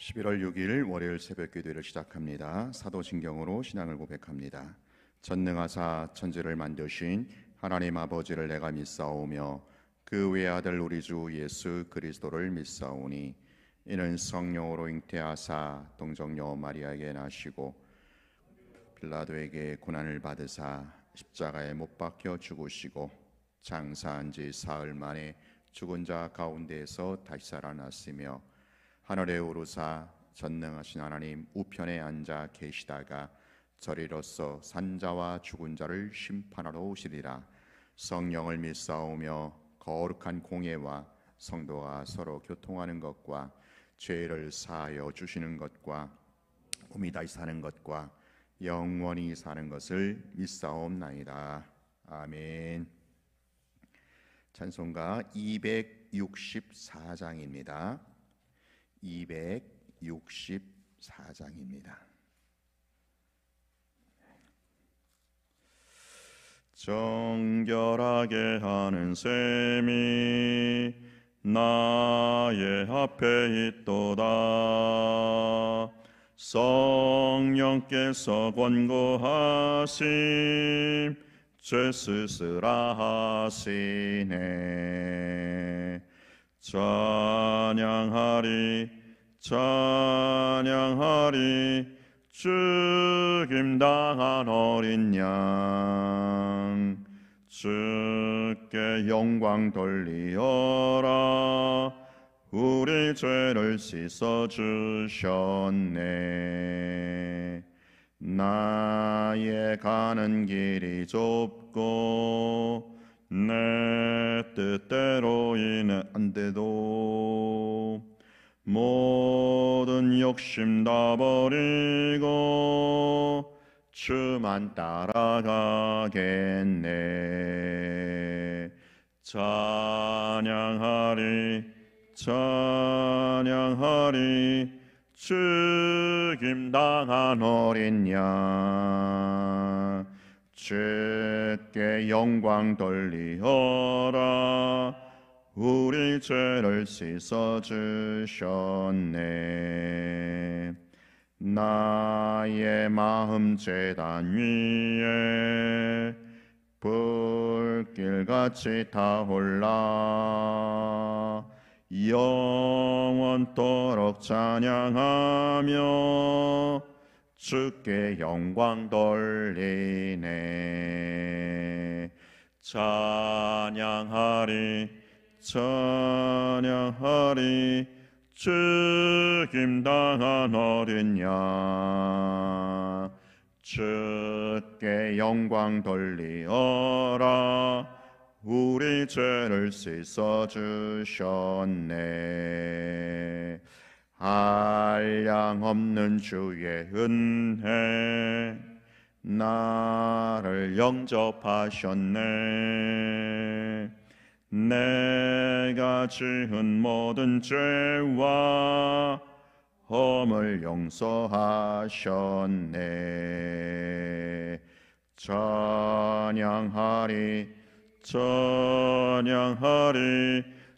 11월 6일 월요일 새벽 기도를 시작합니다. 사도신경으로 신앙을 고백합니다. 전능하사 천지를 만드신 하나님 아버지를 내가 믿사오며 그 외아들 우리 주 예수 그리스도를 믿사오니 이는 성령으로 잉태하사 동정녀 마리아에게 나시고 빌라도에게 고난을 받으사 십자가에 못 박혀 죽으시고 장사한 지 사흘 만에 죽은 자 가운데에서 다시 살아났으며 하늘에 오르사 전능하신 하나님 우편에 앉아 계시다가 저리로서 산자와 죽은 자를 심판하러 오시리라. 성령을 믿사오며 거룩한 공예와 성도가 서로 교통하는 것과 죄를 사하여 주시는 것과 몸이 다시 사는 것과 영원히 사는 것을 믿사옵나이다. 아멘. 찬송가 264장입니다. 264장입니다. 정결하게 하는 셈이 나의 앞에 있도다. 성령께서 권고하심 죄 스스라 하시네. 찬양하리 찬양하리 죽임당한 어린 양 주께 영광 돌리어라. 우리 죄를 씻어주셨네. 나의 가는 길이 좁고 내 뜻대로 이는 안 돼도 모든 욕심 다 버리고 주만 따라가겠네. 찬양하리 찬양하리 죽임당한 어린 양 주께 영광 돌리어라. 우리 죄를 씻어주셨네. 나의 마음 제단 위에 불길같이 타올라 영원토록 찬양하며 주께 영광 돌리네. 찬양하리 찬양하리 죽임당한 어린 양 주께 영광 돌리어라. 우리 죄를 씻어주셨네. 한량없는 주의 은혜 나를 영접하셨네. 내가 지은 모든 죄와 허물 용서하셨네. 찬양하리 찬양하리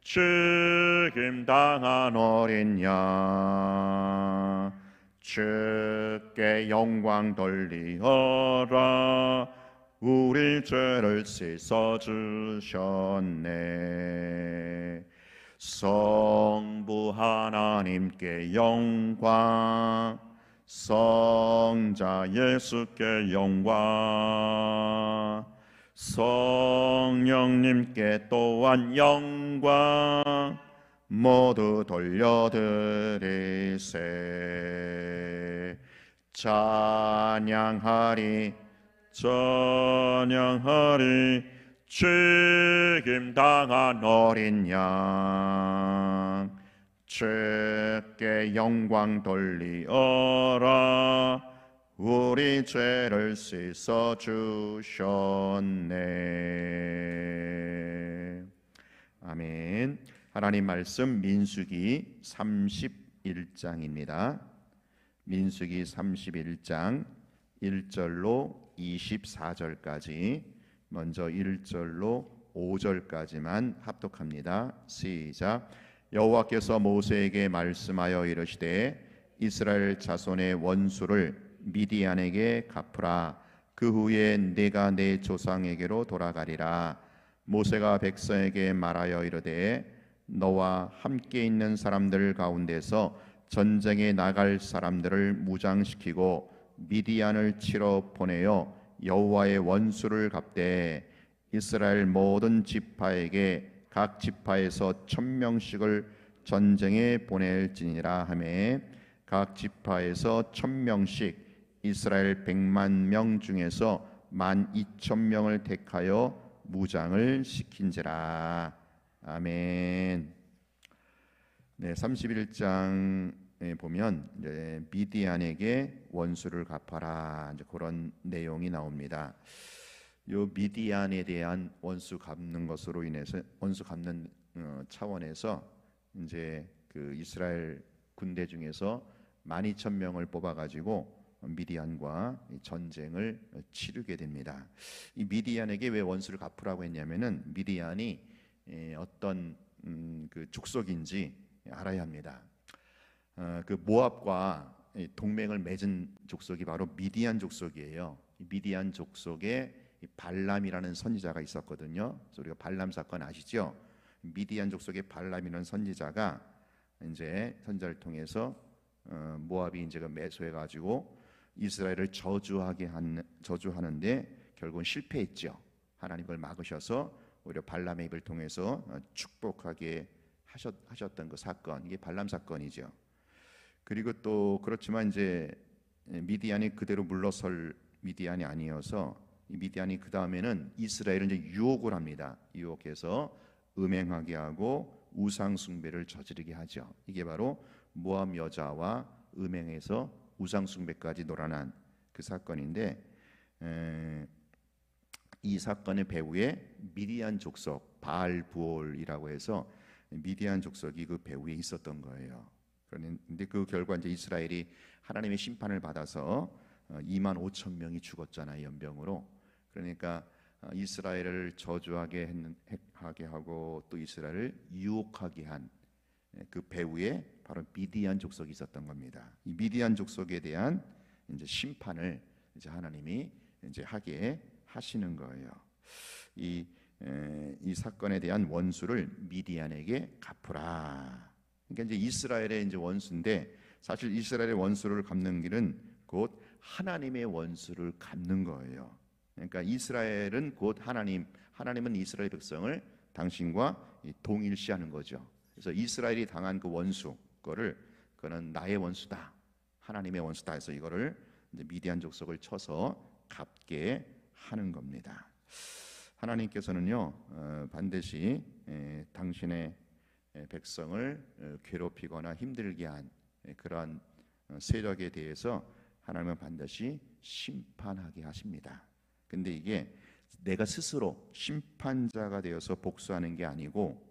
죽임당한 어린 양 주께 영광 돌리어라. 우리 죄를 씻어주셨네. 성부 하나님께 영광 성자 예수께 영광 성령님께 또한 영광 모두 돌려드리세. 찬양하리 찬양하리 죽임당한 어린 양 주께 영광 돌리어라. 우리 죄를 씻어주셨네. 아멘. 하나님 말씀 민수기 31장입니다. 민수기 31장 1절로 24절까지 먼저 1절로 5절까지만 합독합니다. 시작. 여호와께서 모세에게 말씀하여 이르시되 이스라엘 자손의 원수를 미디안에게 갚으라. 그 후에 내가 내 조상에게로 돌아가리라. 모세가 백성에게 말하여 이르되 너와 함께 있는 사람들 가운데서 전쟁에 나갈 사람들을 무장시키고 미디안을 치러 보내어 여호와의 원수를 갚되 이스라엘 모든 지파에게 각 지파에서 1000명씩을 전쟁에 보낼지니라 하매 각 지파에서 1000명씩 이스라엘 100만 중에서 12,000명을 택하여 무장을 시킨지라. 아멘. 네, 31장에 보면 이제 미디안에게 원수를 갚아라, 이제 그런 내용이 나옵니다. 요 미디안에 대한 원수 갚는 것으로 인해서 원수 갚는 차원에서 이제 그 이스라엘 군대 중에서 12,000명을 뽑아가지고 미디안과 전쟁을 치르게 됩니다. 이 미디안에게 왜 원수를 갚으라고 했냐면은 미디안이 어떤 그 족속인지 알아야 합니다. 그 모압과 동맹을 맺은 족속이 바로 미디안 족속이에요. 미디안 족속에 발람이라는 선지자가 있었거든요. 그래서 우리가 발람 사건 아시죠? 미디안 족속의 발람이라는 선지자가 이제 선지자를 통해서 모압이 이제 매수해 가지고 이스라엘을 저주하는데 결국은 실패했죠. 하나님 그걸 막으셔서 오히려 발람의 입을 통해서 축복하게 하셨던 그 사건, 이게 발람 사건이죠. 그리고 또 그렇지만 이제 미디안이 그대로 물러설 미디안이 아니어서 이 미디안이 그 다음에는 이스라엘을 이제 유혹을 합니다. 유혹해서 음행하게 하고 우상 숭배를 저지르게 하죠. 이게 바로 모압 여자와 음행해서 우상 숭배까지 놀아난 그 사건인데, 이 사건의 배후에 미디안 족속 바알부올이라고 해서 미디안 족속이 그 배후에 있었던 거예요. 그런데 그 결과 이제 이스라엘이 하나님의 심판을 받아서 25,000명이 죽었잖아요, 연병으로. 그러니까 이스라엘을 저주하게 하고 또 이스라엘을 유혹하게 한 그 배후에 바로 미디안 족속이 있었던 겁니다. 이 미디안 족속에 대한 이제 심판을 이제 하나님이 이제 하게 하시는 거예요. 이 사건에 대한 원수를 미디안에게 갚으라. 그러니까 이제 이스라엘의 이제 원수인데, 사실 이스라엘의 원수를 갚는 길은 곧 하나님의 원수를 갚는 거예요. 그러니까 이스라엘은 곧 하나님은 이스라엘 백성을 당신과 동일시하는 거죠. 그래서 이스라엘이 당한 그 원수, 그거는 나의 원수다, 하나님의 원수다 해서 이거를 이제 미디안 족속을 쳐서 갚게 하는 겁니다. 하나님께서는요 반드시 당신의 백성을 괴롭히거나 힘들게 한 그러한 세력에 대해서 하나님은 반드시 심판하게 하십니다. 근데 이게 내가 스스로 심판자가 되어서 복수하는 게 아니고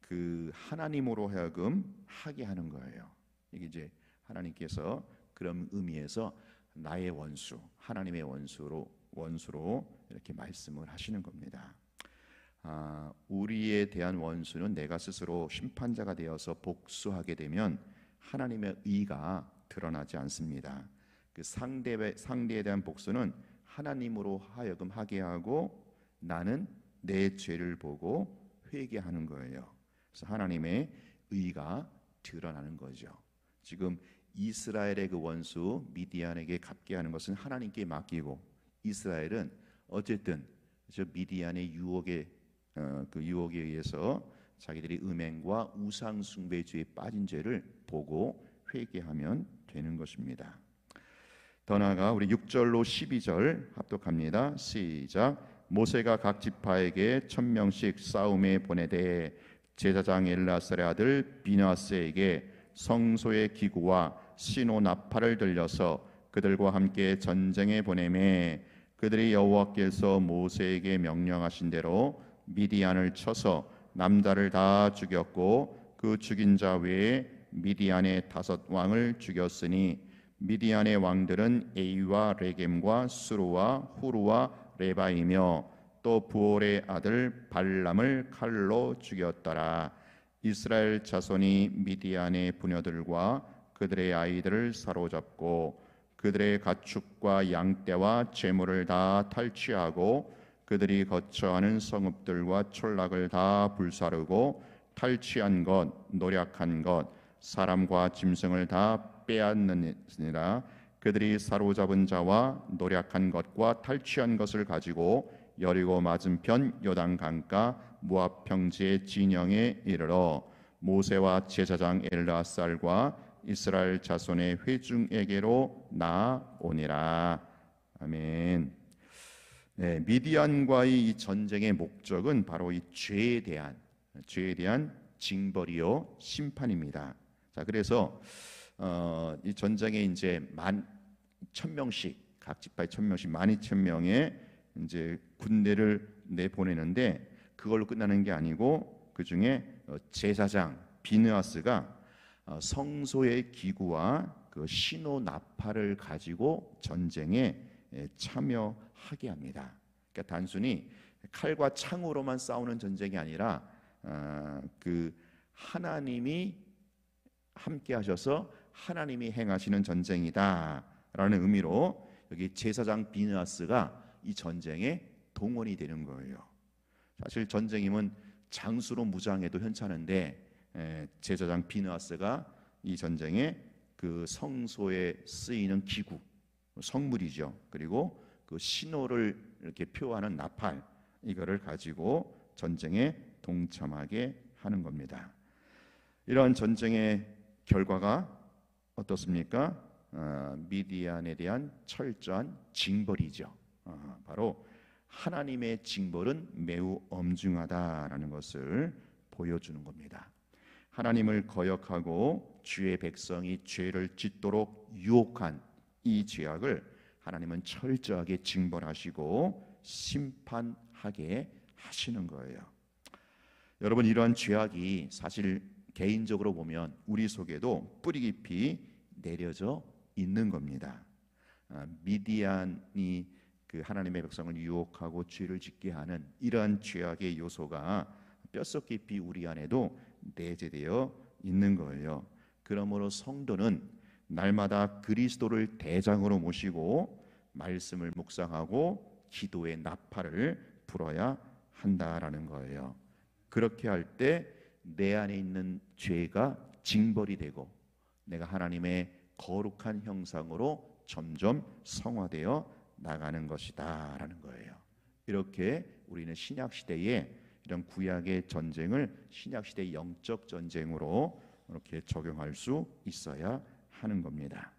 그 하나님으로 하여금 하게 하는 거예요. 이게 이제 하나님께서 그런 의미에서 나의 원수, 하나님의 원수로 이렇게 말씀을 하시는 겁니다. 우리에 대한 원수는 내가 스스로 심판자가 되어서 복수하게 되면 하나님의 의가 드러나지 않습니다. 그 상대에 대한 복수는 하나님으로 하여금 하게 하고 나는 내 죄를 보고 회개하는 거예요. 그래서 하나님의 의가 드러나는 거죠. 지금 이스라엘의 그 원수 미디안에게 갚게 하는 것은 하나님께 맡기고, 이스라엘은 어쨌든 저 미디안의 유혹에 의해서 자기들이 음행과 우상 숭배주의에 빠진 죄를 보고 회개하면 되는 것입니다. 더 나아가 우리 6절로 12절 합독합니다. 시작. 모세가 각 지파에게 1000명씩 싸움에 보내되 제사장 엘라살의 아들 비나스에게 성소의 기구와 시노 나팔을 들려서 그들과 함께 전쟁에 보내매 그들이 여호와께서 모세에게 명령하신 대로 미디안을 쳐서 남자를 다 죽였고 그 죽인 자 외에 미디안의 5왕을 죽였으니 미디안의 왕들은 에이와 레겜과 수루와 후루와 레바이며 또 부올의 아들 발람을 칼로 죽였더라. 이스라엘 자손이 미디안의 부녀들과 그들의 아이들을 사로잡고 그들의 가축과 양떼와 재물을 다 탈취하고 그들이 거처하는 성읍들과 촌락을 다 불사르고 탈취한 것, 노략한 것, 사람과 짐승을 다 빼앗느니라. 그들이 사로잡은 자와 노략한 것과 탈취한 것을 가지고 여리고 맞은편 요단 강가 모압 평지의 진영에 이르러 모세와 제사장 엘르아살과 이스라엘 자손의 회중에게로 나아오니라. 아멘. 네, 미디안과의 이 전쟁의 목적은 바로 이 죄에 대한 징벌이요 심판입니다. 자, 그래서 이 전쟁에 이제 1,000명씩 각 지파에 1,000명씩 12,000명의 이제 군대를 내보내는데 그걸로 끝나는 게 아니고 그 중에 제사장 비느하스가 성소의 기구와 그 신호 나팔을 가지고 전쟁에 참여하게 합니다. 그러니까 단순히 칼과 창으로만 싸우는 전쟁이 아니라 그 하나님이 함께 하셔서 하나님이 행하시는 전쟁이다라는 의미로 여기 제사장 비느하스가 이 전쟁에 동원이 되는 거예요. 사실 전쟁이면 장수로 무장해도 괜찮은데 제사장 비느하스가 이 전쟁에 그 성소에 쓰이는 기구, 성물이죠. 그리고 그 신호를 이렇게 표하는 나팔, 이거를 가지고 전쟁에 동참하게 하는 겁니다. 이런 전쟁의 결과가 어떻습니까? 미디안에 대한 철저한 징벌이죠. 바로 하나님의 징벌은 매우 엄중하다라는 것을 보여주는 겁니다. 하나님을 거역하고 주의 백성이 죄를 짓도록 유혹한 이 죄악을 하나님은 철저하게 징벌하시고 심판하게 하시는 거예요. 여러분, 이러한 죄악이 사실 개인적으로 보면 우리 속에도 뿌리 깊이 내려져 있는 겁니다. 미디안이 그 하나님의 백성을 유혹하고 죄를 짓게 하는 이러한 죄악의 요소가 뼛속 깊이 우리 안에도 내재되어 있는 거예요. 그러므로 성도는 날마다 그리스도를 대장으로 모시고 말씀을 묵상하고 기도의 나팔을 불어야 한다라는 거예요. 그렇게 할 때 내 안에 있는 죄가 징벌이 되고 내가 하나님의 거룩한 형상으로 점점 성화되어 나가는 것이다 라는 거예요. 이렇게 우리는 신약시대에 이런 구약의 전쟁을 신약시대의 영적 전쟁으로 이렇게 적용할 수 있어야 하는 겁니다.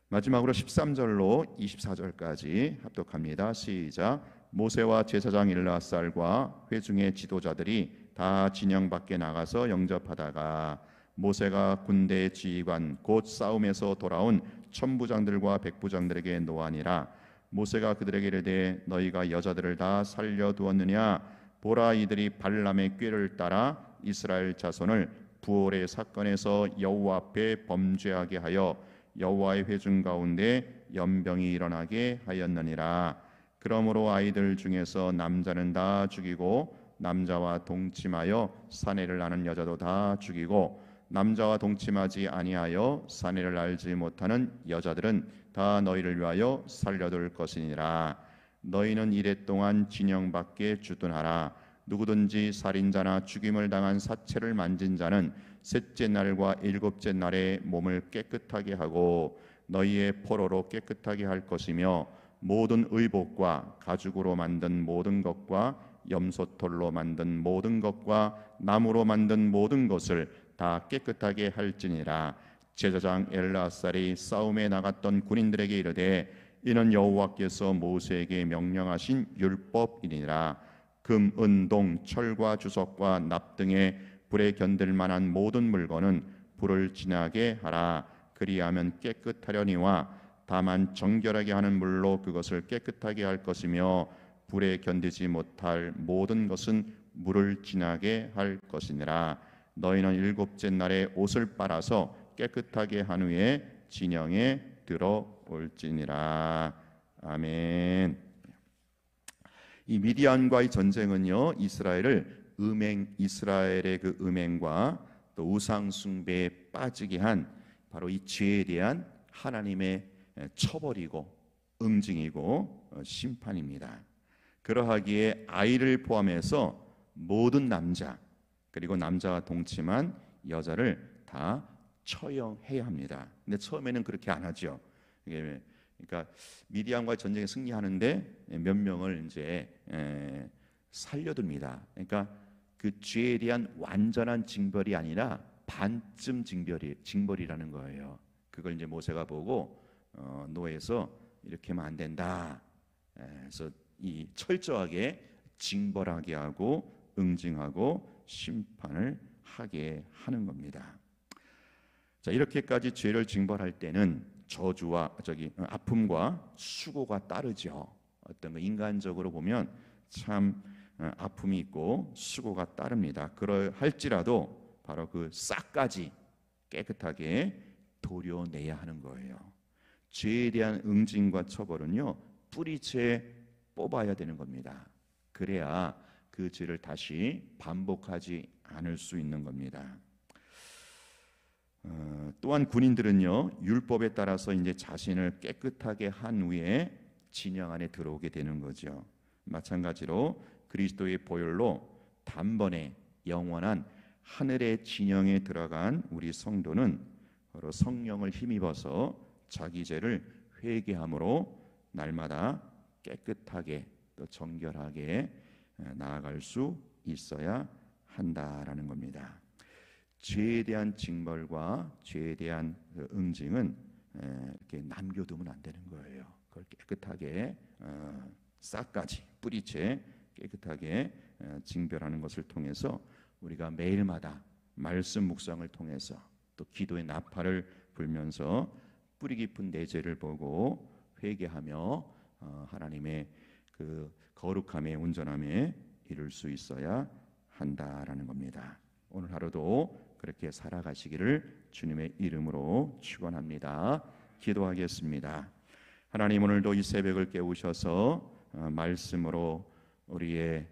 마지막으로 13절로 24절까지 합독합니다. 시작. 모세와 제사장 엘르아살과 회중의 지도자들이 다 진영 밖에 나가서 영접하다가 모세가 군대의 지휘관 곧 싸움에서 돌아온 천부장들과 백부장들에게 노하니라. 모세가 그들에게 이르되 너희가 여자들을 다 살려두었느냐? 보라, 이들이 발람의 꾀를 따라 이스라엘 자손을 부올의 사건에서 여호와 앞에 범죄하게 하여 여호와의 회중 가운데 연병이 일어나게 하였느니라. 그러므로 아이들 중에서 남자는 다 죽이고 남자와 동침하여 사내를 나는 여자도 다 죽이고 남자와 동침하지 아니하여 사내를 알지 못하는 여자들은 다 너희를 위하여 살려둘 것이니라. 너희는 이랫동안 진영 밖에 주둔하라. 누구든지 살인자나 죽임을 당한 사체를 만진 자는 셋째 날과 일곱째 날에 몸을 깨끗하게 하고 너희의 포로로 깨끗하게 할 것이며 모든 의복과 가죽으로 만든 모든 것과 염소털로 만든 모든 것과 나무로 만든 모든 것을 다 깨끗하게 할지니라. 제사장 엘르아살이 싸움에 나갔던 군인들에게 이르되 이는 여호와께서 모세에게 명령하신 율법이니라. 금, 은, 동, 철과 주석과 납 등의 불에 견딜 만한 모든 물건은 불을 지나게 하라. 그리하면 깨끗하려니와 다만 정결하게 하는 물로 그것을 깨끗하게 할 것이며 불에 견디지 못할 모든 것은 물을 지나게 할 것이니라. 너희는 일곱째 날에 옷을 빨아서 깨끗하게 한 후에 진영에 들어올지니라. 아멘. 이 미디안과의 전쟁은요, 이스라엘을 이스라엘의 그 음행과 또 우상 숭배에 빠지게 한 바로 이 죄에 대한 하나님의 처벌이고 응징이고 심판입니다. 그러하기에 아이를 포함해서 모든 남자, 그리고 남자와 동침한 여자를 다 처형해야 합니다. 근데 처음에는 그렇게 안 하죠. 그러니까 미디안과 전쟁에 승리하는데 몇 명을 이제 살려둡니다. 그러니까 그 죄에 대한 완전한 징벌이 아니라 반쯤 징벌이라는 거예요. 그걸 이제 모세가 보고 노예에서 이렇게 하면 안 된다. 그래서 이 철저하게 징벌하게 하고 응징하고 심판을 하게 하는 겁니다. 자, 이렇게까지 죄를 징벌할 때는 저주와 아픔과 수고가 따르죠. 어떤 거 인간적으로 보면 참 아픔이 있고 수고가 따릅니다. 그러할지라도 바로 그 싹까지 깨끗하게 도려내야 하는 거예요. 죄에 대한 응징과 처벌은요, 뿌리채 뽑아야 되는 겁니다. 그래야 그 죄를 다시 반복하지 않을 수 있는 겁니다. 또한 군인들은요, 율법에 따라서 이제 자신을 깨끗하게 한 후에 진영 안에 들어오게 되는 거죠. 마찬가지로 그리스도의 보혈로 단번에 영원한 하늘의 진영에 들어간 우리 성도는 바로 성령을 힘입어서 자기 죄를 회개함으로 날마다 깨끗하게 또 정결하게 나아갈 수 있어야 한다라는 겁니다. 죄에 대한 징벌과 죄에 대한 응징은 이렇게 남겨두면 안 되는 거예요. 그걸 깨끗하게 싹까지 뿌리채 깨끗하게 징별하는 것을 통해서 우리가 매일마다 말씀 묵상을 통해서 또 기도의 나팔을 불면서 뿌리 깊은 내 죄를 보고 회개하며 하나님의 그 거룩함에 온전함에 이룰 수 있어야 한다라는 겁니다. 오늘 하루도 그렇게 살아가시기를 주님의 이름으로 축원합니다. 기도하겠습니다. 하나님, 오늘도 이 새벽을 깨우셔서 말씀으로 우리의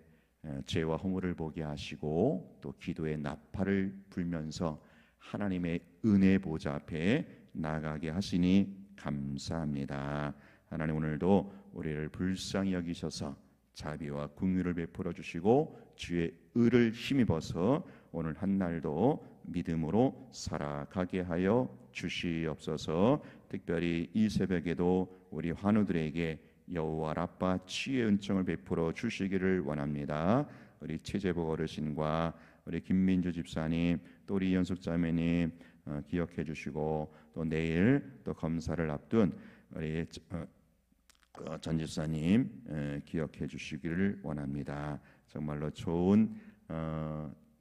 죄와 허물을 보게 하시고 또 기도의 나팔을 불면서 하나님의 은혜 보좌 앞에 나가게 하시니 감사합니다. 하나님, 오늘도 우리를 불쌍히 여기셔서 자비와 긍휼을 베풀어 주시고 주의 의를 힘입어서 오늘 한 날도 믿음으로 살아가게 하여 주시옵소서. 특별히 이 새벽에도 우리 환우들에게 여호와 라파 치유의 은총을 베풀어 주시기를 원합니다. 우리 최재복 어르신과 우리 김민주 집사님, 또 우리 이연숙 자매님 기억해 주시고, 또 내일 또 검사를 앞둔 우리 전 집사님 기억해 주시기를 원합니다. 정말로 좋은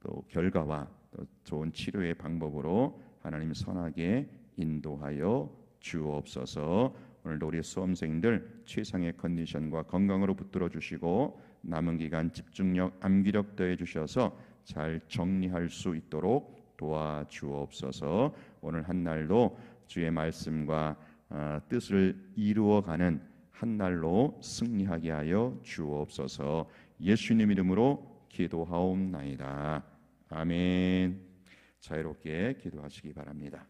또 결과와 또 좋은 치료의 방법으로 하나님 선하게 인도하여 주옵소서. 오늘도 우리 수험생들 최상의 컨디션과 건강으로 붙들어 주시고 남은 기간 집중력, 암기력 더해 주셔서 잘 정리할 수 있도록 도와주옵소서. 오늘 한 날도 주의 말씀과 뜻을 이루어가는 한 날로 승리하게 하여 주옵소서. 예수님 이름으로 기도하옵나이다. 아멘. 자유롭게 기도하시기 바랍니다.